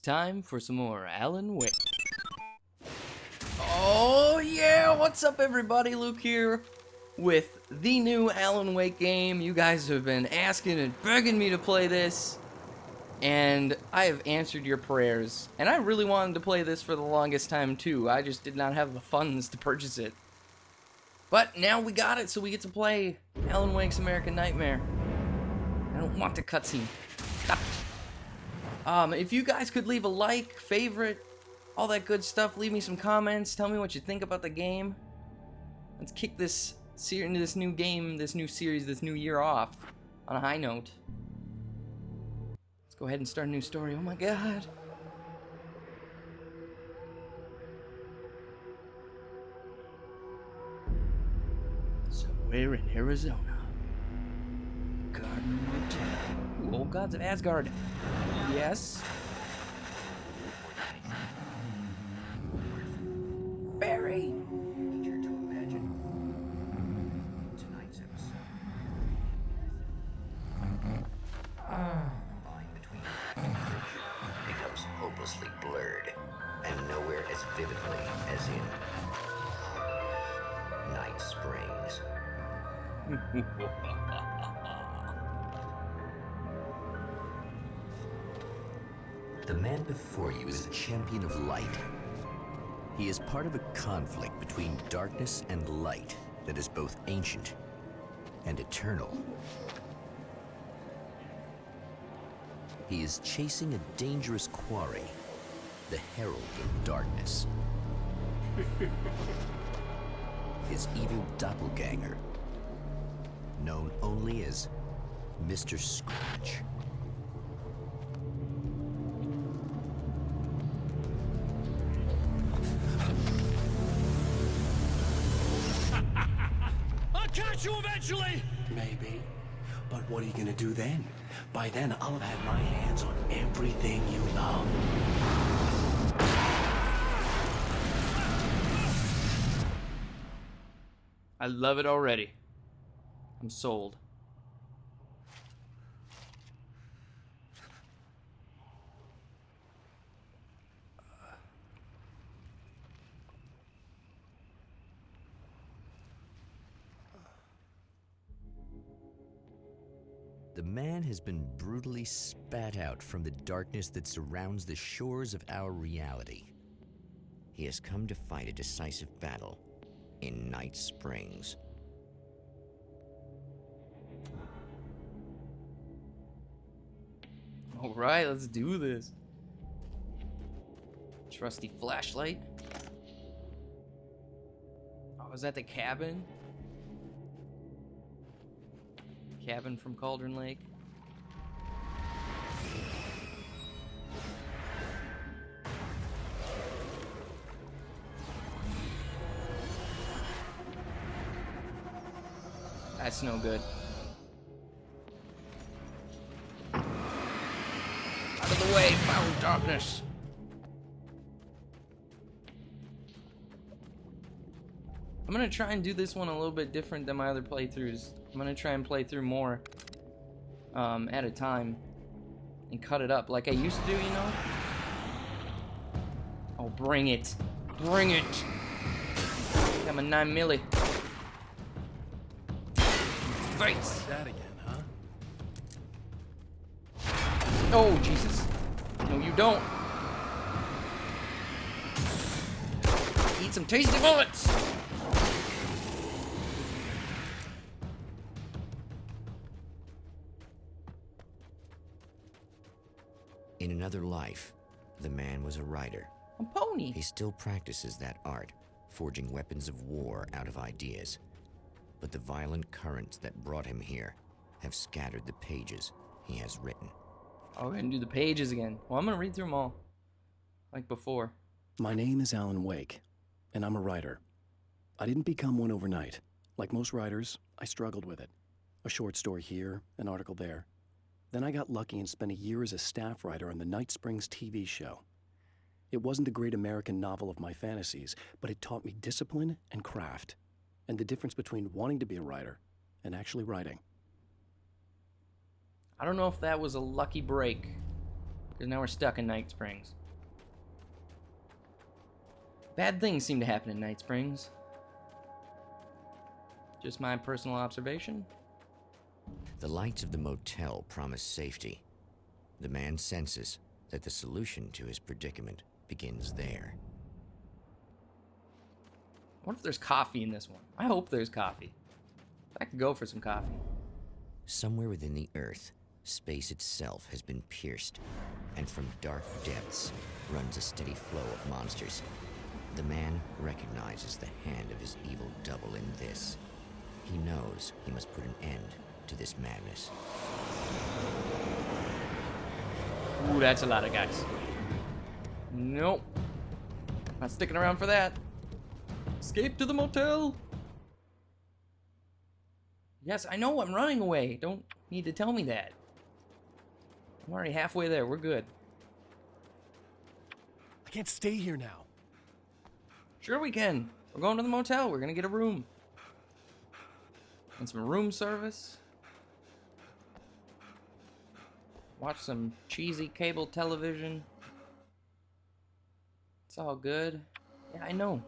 time for some more Alan Wake. Oh yeah, what's up everybody? Luke here with the new Alan Wake game. You guys have been asking and begging me to play this, and I have answered your prayers. And I really wanted to play this for the longest time too. I just did not have the funds to purchase it. But now we got it, so we get to play Alan Wake's American Nightmare. I don't want the cutscene. Stop it. If you guys could leave a like, favorite, all that good stuff, leave me some comments, tell me what you think about the game. Let's kick this into this new game, this new series, this new year off on a high note. Let's go ahead and start a new story. Oh my god. Somewhere in Arizona. Garden Motel. Ooh, old gods of Asgard. Yes. Barry. Easier to imagine. Tonight's episode. The line between fact and fiction becomes hopelessly blurred, and nowhere as vividly as in Night Springs. The man before you is a champion of light. He is part of a conflict between darkness and light that is both ancient and eternal. He is chasing a dangerous quarry, the Herald of Darkness. His evil doppelganger, known only as Mr. Scratch. I'll catch you eventually! Maybe. But what are you gonna do then? By then, I'll have had my hands on everything you love. I love it already. I'm sold. The man has been brutally spat out from the darkness that surrounds the shores of our reality. He has come to fight a decisive battle in Night Springs. Alright, let's do this. Trusty flashlight. Oh, is that the cabin? Cabin from Cauldron Lake. That's no good. Out of the way, foul darkness. I'm gonna try and do this one a little bit different than my other playthroughs. I'm gonna try and play through more at a time and cut it up like I used to do, you know? Oh, bring it. Bring it. Got my 9 milli. Face. That again, huh? Oh, Jesus. No, you don't. Eat some tasty bullets. In another life, the man was a writer. A pony. He still practices that art, forging weapons of war out of ideas. But the violent currents that brought him here have scattered the pages he has written. Oh, we're gonna do the pages again. Well, I'm gonna read through them all. Like before. My name is Alan Wake, and I'm a writer. I didn't become one overnight. Like most writers, I struggled with it. A short story here, an article there. Then I got lucky and spent a year as a staff writer on the Night Springs TV show. It wasn't the great American novel of my fantasies, but it taught me discipline and craft, and the difference between wanting to be a writer and actually writing. I don't know if that was a lucky break. Because now we're stuck in Night Springs. Bad things seem to happen in Night Springs. Just my personal observation. The lights of the motel promise safety. The man senses that the solution to his predicament begins there. What if there's coffee in this one? I hope there's coffee. I could go for some coffee. Somewhere within the earth, space itself has been pierced, and from dark depths runs a steady flow of monsters. The man recognizes the hand of his evil double in this. He knows he must put an end to this madness. Ooh, that's a lot of guys. Nope. Not sticking around for that. Escape to the motel. Yes, I know I'm running away. Don't need to tell me that. I'm already halfway there. We're good. I can't stay here now. Sure we can. We're going to the motel. We're going to get a room. And some room service. Watch some cheesy cable television. It's all good. Yeah, I know.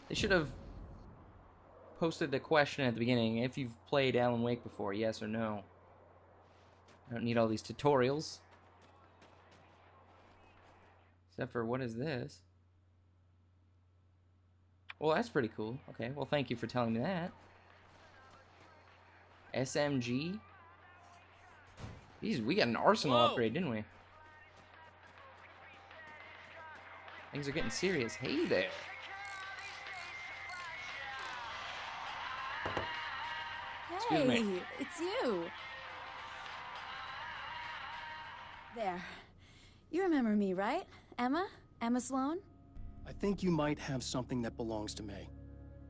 They should have posted the question at the beginning. If you've played Alan Wake before, yes or no. I don't need all these tutorials. Except for, what is this? Well, that's pretty cool. Okay, well, thank you for telling me that. SMG? Jeez, we got an arsenal upgrade, didn't we? Things are getting serious. Hey there. Excuse me. Hey, it's you. There. You remember me, right? Emma? Emma Sloan? I think you might have something that belongs to me.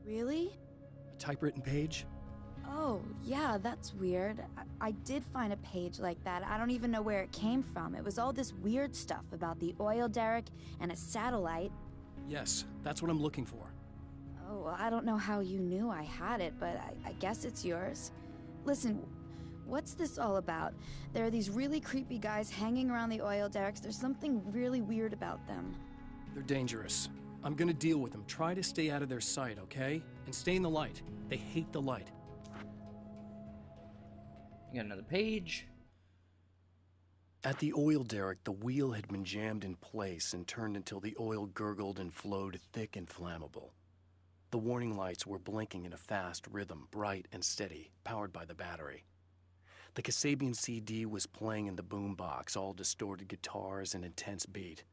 Really? A typewritten page? Oh, yeah, that's weird. I did find a page like that. I don't even know where it came from. It was all this weird stuff about the oil derrick and a satellite. Yes, that's what I'm looking for. Oh, well, I don't know how you knew I had it, but I guess it's yours. Listen, what's this all about? There are these really creepy guys hanging around the oil derricks. There's something really weird about them. They're dangerous. I'm gonna deal with them. Try to stay out of their sight, okay? And stay in the light. They hate the light. You got another page. At the oil derrick, the wheel had been jammed in place and turned until the oil gurgled and flowed thick and flammable. The warning lights were blinking in a fast rhythm, bright and steady, powered by the battery. The Kasabian CD was playing in the boombox, all distorted guitars and intense beat.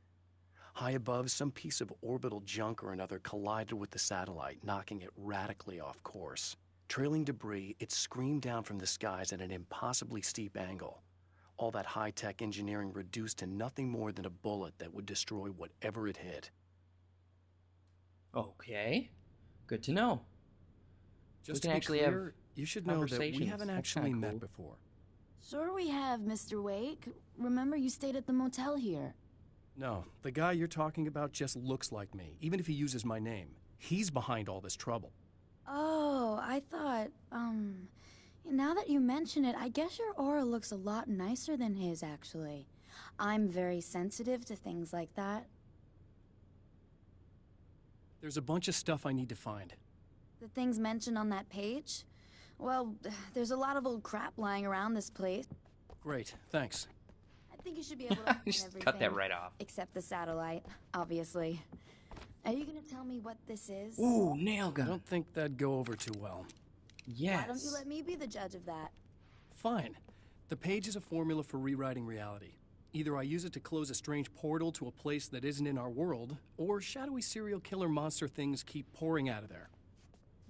High above, some piece of orbital junk or another collided with the satellite, knocking it radically off course. Trailing debris, it screamed down from the skies at an impossibly steep angle. All that high-tech engineering reduced to nothing more than a bullet that would destroy whatever it hit. Okay. Good to know. Just we can to be actually clear, have you should know that we conversations. haven't That's actually kinda met cool. before. Sure we have, Mr. Wake. Remember you stayed at the motel here. No, the guy you're talking about just looks like me, even if he uses my name. He's behind all this trouble. Oh, I thought, now that you mention it, I guess your aura looks a lot nicer than his, actually. I'm very sensitive to things like that. There's a bunch of stuff I need to find. The things mentioned on that page? Well, there's a lot of old crap lying around this place. Great, thanks. I think you should be able to find Just everything. cut that right off. Except the satellite, obviously. Are you gonna tell me what this is? Ooh, nail I gun. don't think that'd go over too well. Yes. Why don't you let me be the judge of that? Fine. The page is a formula for rewriting reality. Either I use it to close a strange portal to a place that isn't in our world, or shadowy serial killer monster things keep pouring out of there.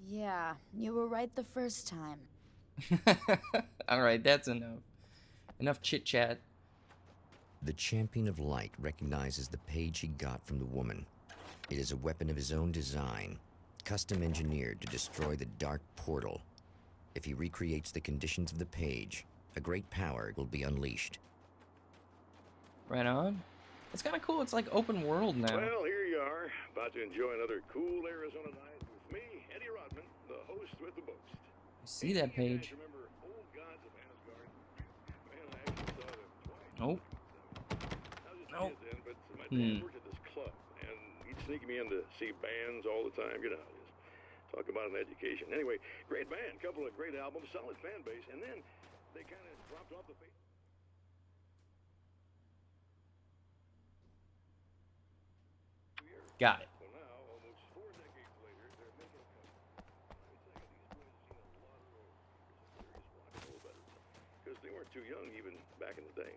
Yeah, you were right the first time. Alright, that's enough. Enough chit-chat. The Champion of Light recognizes the page he got from the woman. It is a weapon of his own design, custom engineered to destroy the dark portal. If he recreates the conditions of the page, a great power will be unleashed. Right on. It's kind of cool. It's like open world now. Well, here you are, about to enjoy another cool Arizona night with me, Eddie Rodman, the host with the boast. See that Hey, you page. guys remember Old Gods of Asgard? Man, I actually saw them twice. Oh. How's it Oh. Then, but my dad worked at this club, and he'd sneak me in to see bands all the time. You know how it is. Talk about an education. Anyway, great band, couple of great albums, solid fan base, and then they kind of dropped off the face. Got it. Well, now, almost 4 decades later, they're making a comeback. Let me tell you, these boys have seen a lot of road. There's some serious rock and roll veterans, because they weren't too young even back in the day.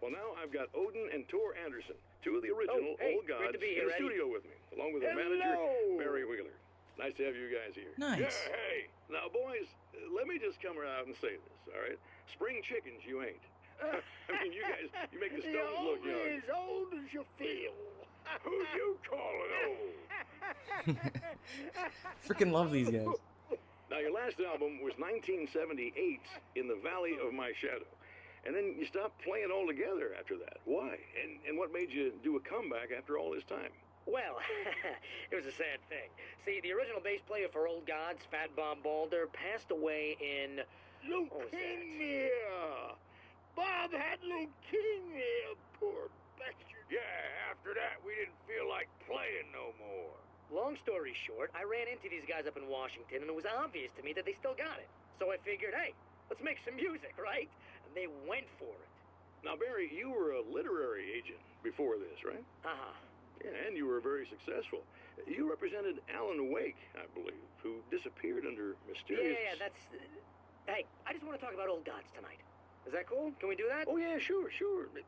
Well, now I've got Odin and Tor Anderson, two of the original Old Gods, in the studio with me, along with their manager, Barry Wheeler. Nice to have you guys here. Nice. Yeah, hey. Now, boys, let me just come out and say this, all right? Spring chickens, you ain't. I mean, you guys, you make the stones look young. As old as you feel. Who you calling old? Freaking love these guys. Now, your last album was 1978, In the Valley of My Shadow. And then you stopped playing altogether after that. Why? And what made you do a comeback after all this time? Well, it was a sad thing. See, the original bass player for Old Gods, Fat Bob Balder, passed away in... Leukemia! Bob had leukemia, poor bastard. Yeah, after that, we didn't feel like playing no more. Long story short, I ran into these guys up in Washington, and it was obvious to me that they still got it. So I figured, hey, let's make some music, right? And they went for it. Now, Barry, you were a literary agent before this, right? Uh-huh. Yeah, and you were very successful. You represented Alan Wake, I believe, who disappeared under mysterious... Yeah, that's... Hey, I just want to talk about Old Gods tonight. Is that cool? Can we do that? Oh, yeah, sure.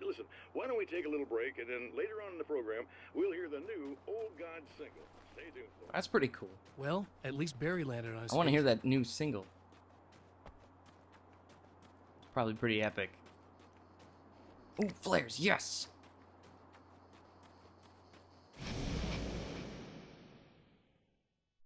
Listen, why don't we take a little break, and then later on in the program, we'll hear the new Old Gods single. Stay tuned. That's pretty cool. Well, at least Barry landed on his I want to feet. hear that new single. It's probably pretty epic. Ooh, flares, yes!